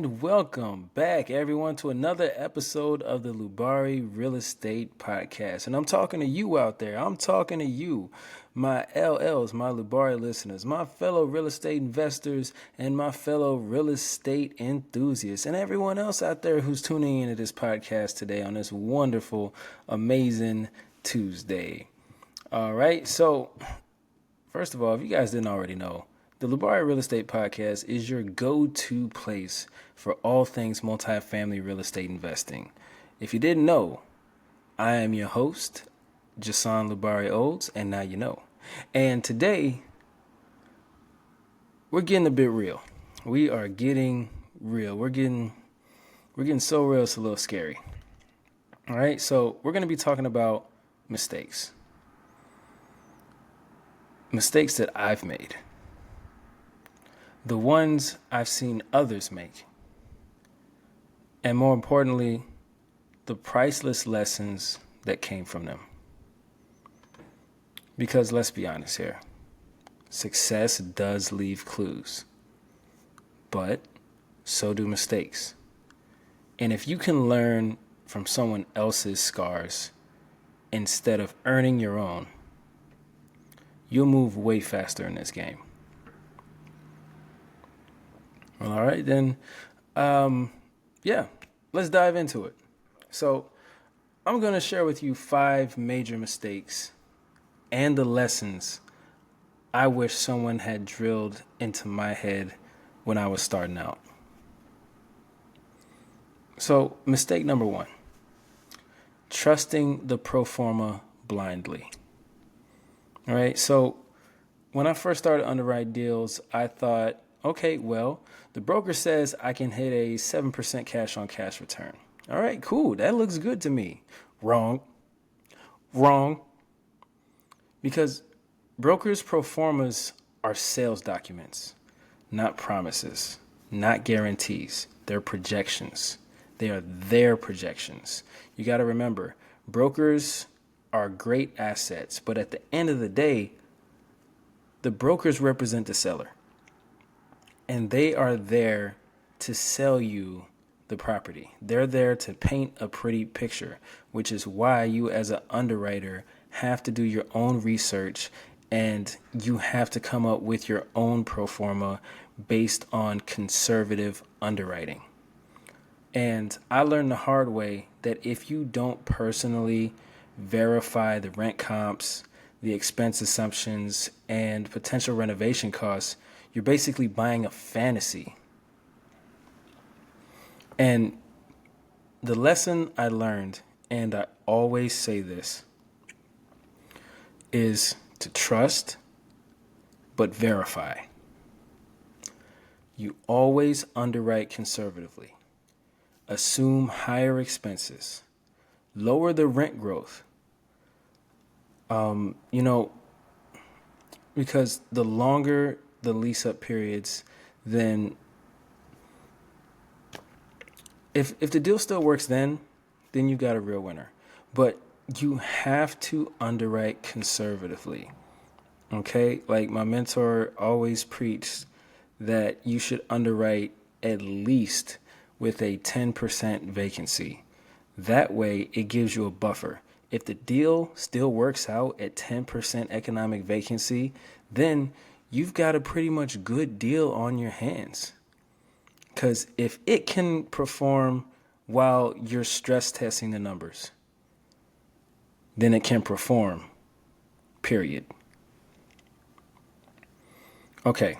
And welcome back, everyone, to another episode of the Lubari Real Estate Podcast. And I'm talking to you out there. I'm talking to you, my LLs, my Lubari listeners, my fellow real estate investors, and my fellow real estate enthusiasts, and everyone else out there who's tuning into this podcast today on this wonderful, amazing Tuesday. All right. So, first of all, if you guys didn't already know, the Lubari Real Estate Podcast is your go-to place for all things multifamily real estate investing. If you didn't know, I am your host, Jason Lubari Olds, and now you know. And today, we're getting a bit real. We are getting real. We're getting so real it's a little scary. All right, so we're going to be talking about mistakes. Mistakes that I've made. The ones I've seen others make. And more importantly, the priceless lessons that came from them. Because let's be honest here, success does leave clues, but so do mistakes. And if you can learn from someone else's scars instead of earning your own, you'll move way faster in this game. All right, then, let's dive into it. So I'm going to share with you 5 major mistakes and the lessons I wish someone had drilled into my head when I was starting out. So mistake number 1, trusting the pro forma blindly. All right, so when I first started underwriting deals, I thought, okay, well, the broker says I can hit a 7% cash on cash return. All right, cool. That looks good to me. Wrong. Because brokers' pro formas are sales documents, not promises, not guarantees. They're projections. They are their projections. You got to remember, brokers are great assets, but at the end of the day, the brokers represent the seller. And they are there to sell you the property. They're there to paint a pretty picture, which is why you as an underwriter have to do your own research and you have to come up with your own pro forma based on conservative underwriting. And I learned the hard way that if you don't personally verify the rent comps, the expense assumptions, and potential renovation costs, you're basically buying a fantasy. And the lesson I learned, and I always say this, is to trust but verify. You always underwrite conservatively. Assume higher expenses. Lower the rent growth. Because the longer the lease up periods, then if the deal still works then you got a real winner. But you have to underwrite conservatively. Okay? Like my mentor always preached that you should underwrite at least with a 10% vacancy. That way it gives you a buffer. If the deal still works out at 10% economic vacancy, then you've got a pretty much good deal on your hands. Because if it can perform while you're stress testing the numbers, then it can perform, period. Okay,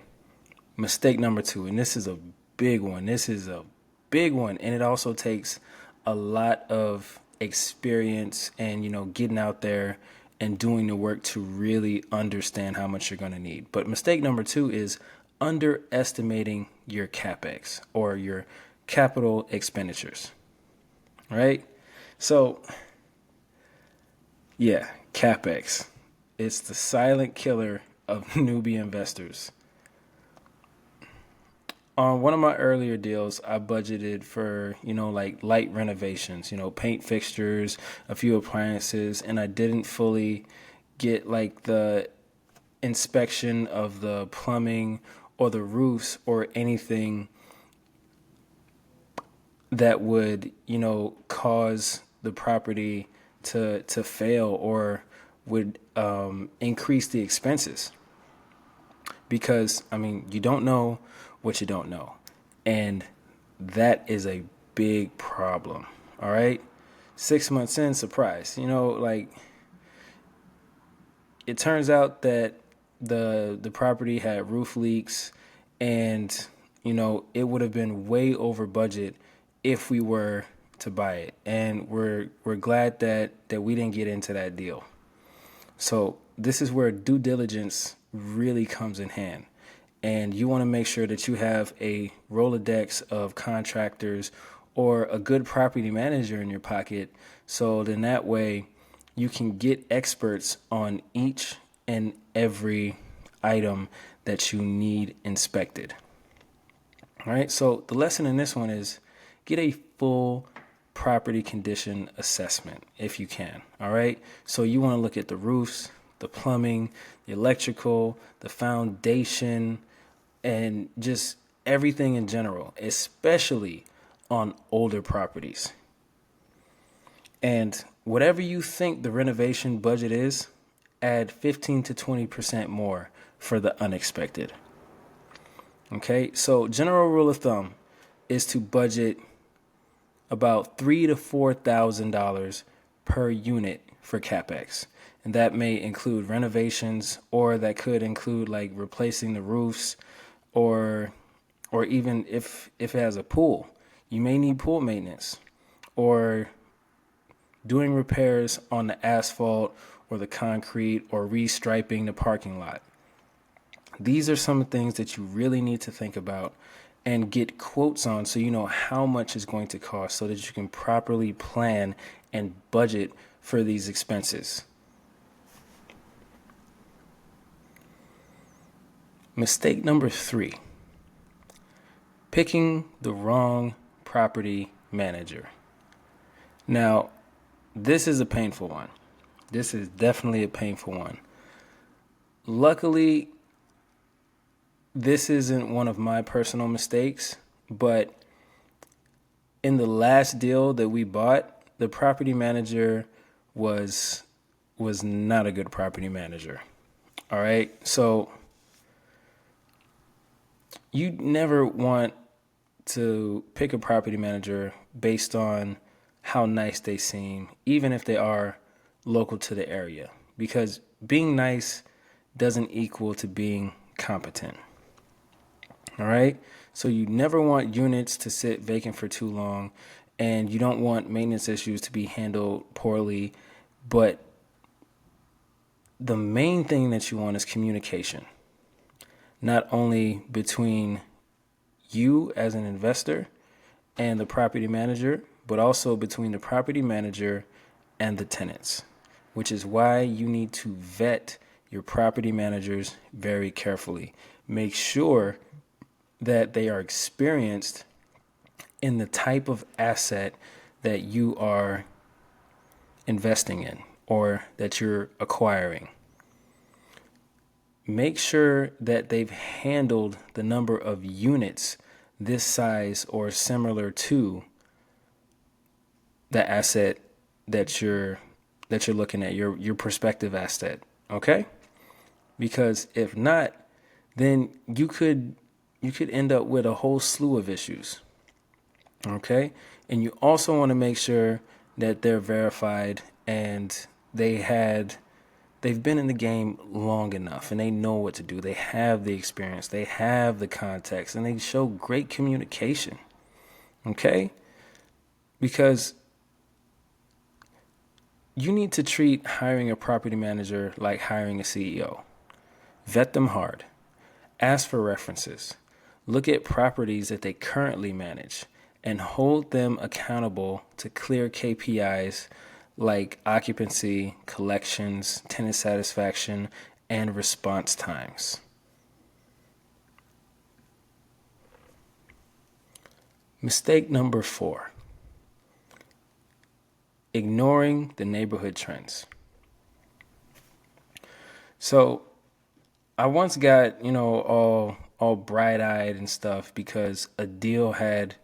mistake number 2, and this is a big one. And it also takes a lot of experience and, getting out there and doing the work to really understand how much you're going to need. But mistake number 2 is underestimating your CapEx or your capital expenditures, right? So, yeah, CapEx. It's the silent killer of newbie investors. On one of my earlier deals, I budgeted for, like light renovations, paint fixtures, a few appliances, and I didn't fully get like the inspection of the plumbing or the roofs or anything that would, cause the property to fail or would increase the expenses. Because, I mean, you don't know what you don't know. And that is a big problem. All right. 6 months in, surprise. Like, it turns out that the property had roof leaks, and it would have been way over budget if we were to buy it. And we're glad that we didn't get into that deal. So this is where due diligence really comes in hand. And you want to make sure that you have a Rolodex of contractors or a good property manager in your pocket. So then that way you can get experts on each and every item that you need inspected. All right. So the lesson in this one is get a full property condition assessment if you can. All right. So you want to look at the roofs, the plumbing, the electrical, the foundation, and just everything in general, especially on older properties. And whatever you think the renovation budget is, add 15 to 20% more for the unexpected. Okay, so general rule of thumb is to budget about $3,000 to $4,000 per unit for capex, and that may include renovations, or that could include like replacing the roofs, or even if it has a pool, you may need pool maintenance, or doing repairs on the asphalt or the concrete, or restriping the parking lot. These are some things that you really need to think about and get quotes on, so you know how much it's going to cost, so that you can properly plan and budget for these expenses. Mistake number 3, picking the wrong property manager. Now, this is a painful one. This is definitely a painful one. Luckily, this isn't one of my personal mistakes, but in the last deal that we bought, the property manager was not a good property manager. All right? So you never want to pick a property manager based on how nice they seem, even if they are local to the area, because being nice doesn't equal to being competent. All right. So you never want units to sit vacant for too long, and you don't want maintenance issues to be handled poorly. But the main thing that you want is communication, not only between you as an investor and the property manager, but also between the property manager and the tenants, which is why you need to vet your property managers very carefully. Make sure that they are experienced in the type of asset that you are investing in or that you're acquiring. Make sure that they've handled the number of units this size or similar to the asset that you're looking at, your prospective asset. Okay? Because if not, then you could end up with a whole slew of issues. Okay? And you also want to make sure that they're verified and they've been in the game long enough and they know what to do. They have the experience, they have the context, and they show great communication. Okay? Because you need to treat hiring a property manager like hiring a CEO. Vet them hard. Ask for references. Look at properties that they currently manage and hold them accountable to clear KPIs like occupancy, collections, tenant satisfaction, and response times. Mistake number 4, ignoring the neighborhood trends. So I once got, all bright-eyed and stuff because a deal had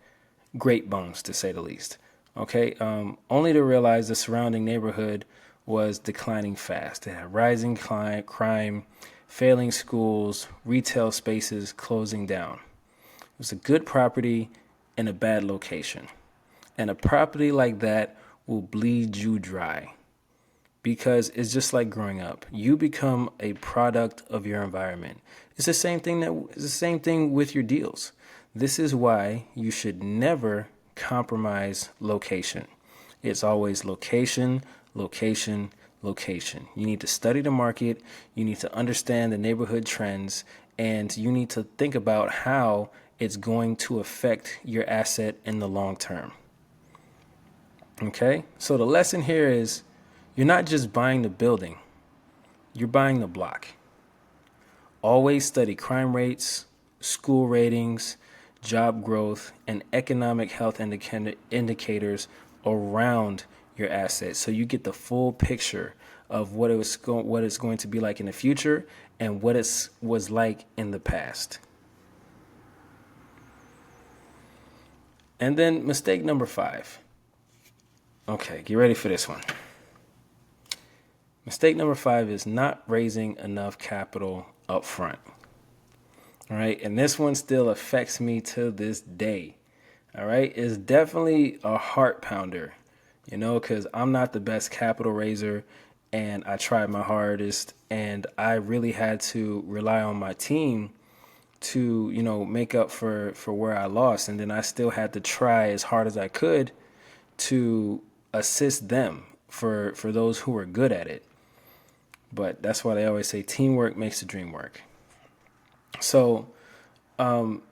great bones, to say the least. Okay, only to realize the surrounding neighborhood was declining fast. It had rising crime, failing schools, retail spaces closing down. It was a good property in a bad location. And a property like that will bleed you dry because it's just like growing up. You become a product of your environment. It's the same thing with your deals. This is why you should never compromise location. It's always location, location, location. You need to study the market, you need to understand the neighborhood trends, and you need to think about how it's going to affect your asset in the long term. Okay? So the lesson here is you're not just buying the building, you're buying the block. Always study crime rates, school ratings, job growth, and economic health indicators around your assets so you get the full picture of what it's going to be like in the future and what it was like in the past. And then mistake number 5. Okay, get ready for this one. Mistake number 5 is not raising enough capital up front. All right, and this one still affects me to this day. All right, it's definitely a heart pounder, because I'm not the best capital raiser, and I tried my hardest, and I really had to rely on my team to, make up for where I lost, and then I still had to try as hard as I could to assist them for those who are good at it. But that's why they always say teamwork makes the dream work. So,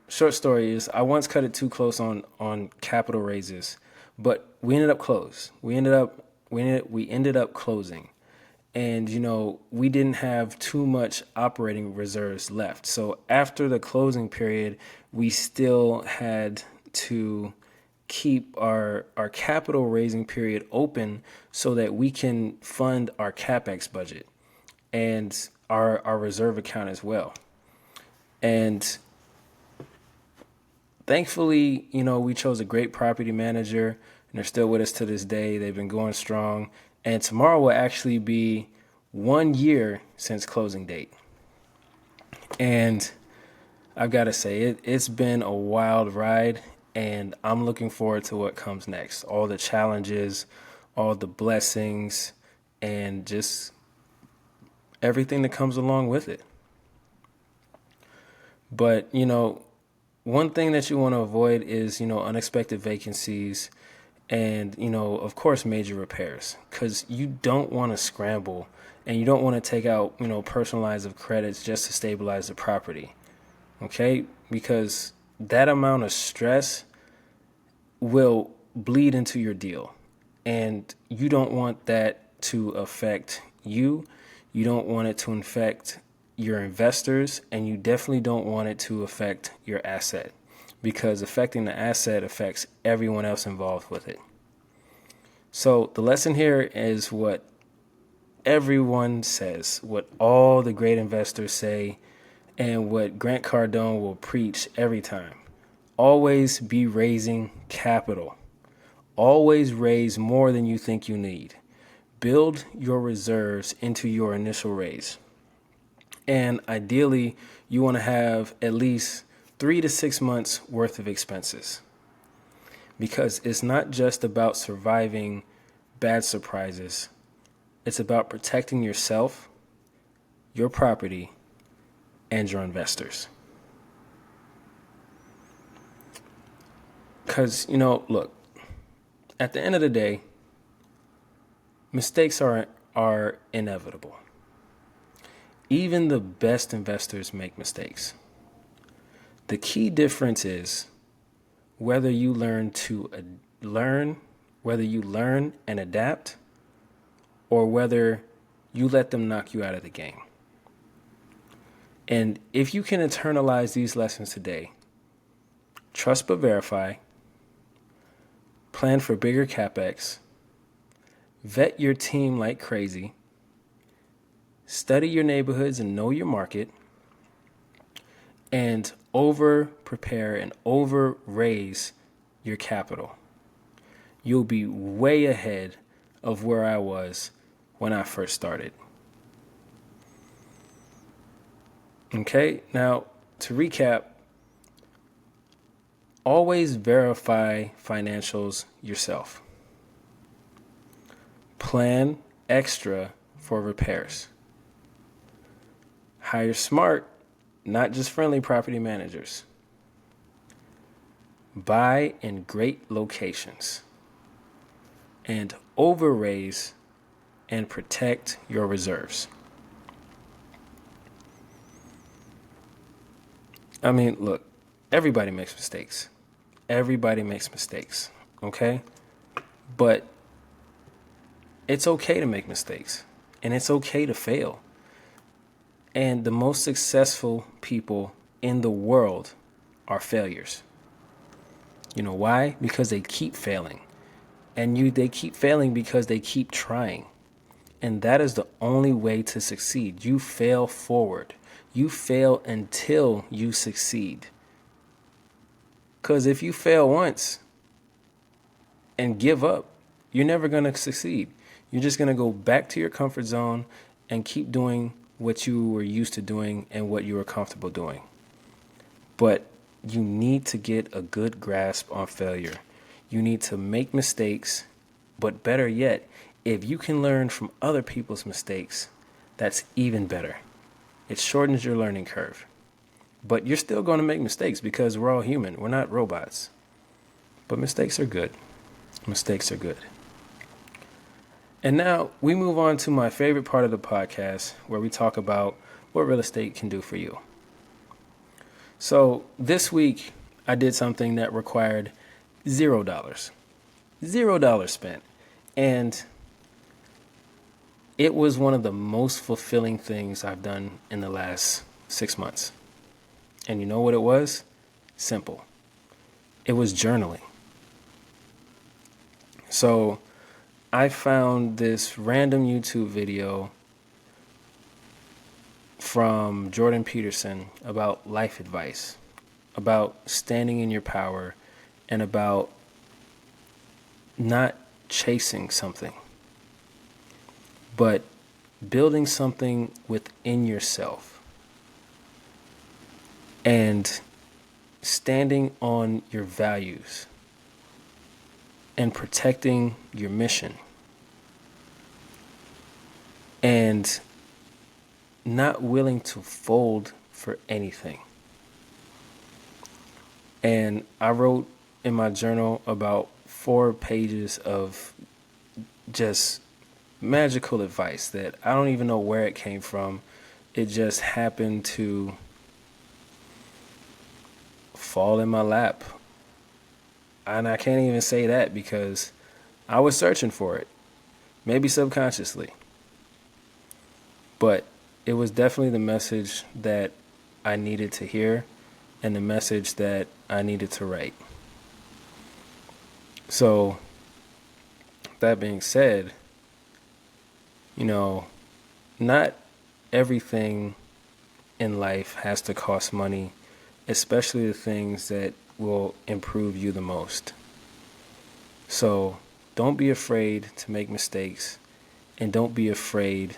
short story is I once cut it too close on capital raises, but we ended up close. We ended up closing, and we didn't have too much operating reserves left. So after the closing period, we still had to keep our capital raising period open so that we can fund our CapEx budget and our reserve account as well. And thankfully, we chose a great property manager, and they're still with us to this day. They've been going strong. And tomorrow will actually be 1 year since closing date. And I've got to say, it's been a wild ride, and I'm looking forward to what comes next. All the challenges, all the blessings, and just everything that comes along with it. But, one thing that you want to avoid is, unexpected vacancies and, of course, major repairs, because you don't want to scramble and you don't want to take out, personal lines of credits just to stabilize the property. Okay? Because that amount of stress will bleed into your deal, and you don't want that to affect you. You don't want it to infect your investors, and you definitely don't want it to affect your asset, because affecting the asset affects everyone else involved with it. So the lesson here is what everyone says, what all the great investors say, and what Grant Cardone will preach every time. Always be raising capital. Always raise more than you think you need. Build your reserves into your initial raise. And ideally, you want to have at least 3 to 6 months worth of expenses, because it's not just about surviving bad surprises. It's about protecting yourself, your property, and your investors. Because, look, at the end of the day, mistakes are inevitable. Even the best investors make mistakes. The key difference is whether you learn and adapt, or whether you let them knock you out of the game. And if you can internalize these lessons today, trust but verify, plan for bigger CapEx, vet your team like crazy, study your neighborhoods and know your market, and over prepare and over raise your capital. You'll be way ahead of where I was when I first started. Okay, now to recap, always verify financials yourself. Plan extra for repairs. Hire smart, not just friendly property managers. Buy in great locations. And overraise and protect your reserves. I mean, look, everybody makes mistakes. Everybody makes mistakes, okay? But it's okay to make mistakes, and it's okay to fail. And the most successful people in the world are failures. You know why? Because they keep failing. And they keep failing because they keep trying. And that is the only way to succeed. You fail forward. You fail until you succeed. Because if you fail once and give up, you're never going to succeed. You're just going to go back to your comfort zone and keep doing what you were used to doing and what you were comfortable doing. But you need to get a good grasp on failure. You need to make mistakes, but better yet, if you can learn from other people's mistakes, that's even better. It shortens your learning curve. But you're still going to make mistakes because we're all human. We're not robots. But mistakes are good. Mistakes are good. And now we move on to my favorite part of the podcast where we talk about what real estate can do for you. So this week I did something that required $0. $0 spent. And it was one of the most fulfilling things I've done in the last 6 months. And you know what it was? Simple. It was journaling. So I found this random YouTube video from Jordan Peterson about life advice, about standing in your power, and about not chasing something, but building something within yourself and standing on your values and protecting your mission and not willing to fold for anything. And I wrote in my journal about 4 pages of just magical advice that I don't even know where it came from. It just happened to fall in my lap. And I can't even say that because I was searching for it, maybe subconsciously. But it was definitely the message that I needed to hear and the message that I needed to write. So, that being said, not everything in life has to cost money, especially the things that will improve you the most. So don't be afraid to make mistakes, and don't be afraid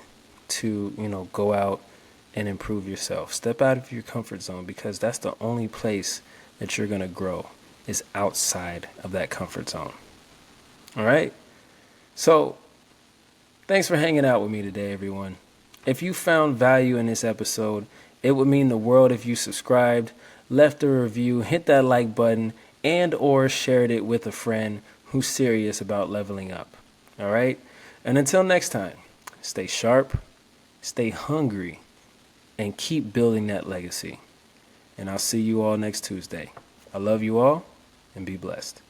to, go out and improve yourself. Step out of your comfort zone, because that's the only place that you're going to grow, is outside of that comfort zone. All right? So thanks for hanging out with me today, everyone. If you found value in this episode, it would mean the world if you subscribed, left a review, hit that like button, and or shared it with a friend who's serious about leveling up. All right? And until next time, stay sharp, stay hungry, and keep building that legacy. And I'll see you all next Tuesday. I love you all, and be blessed.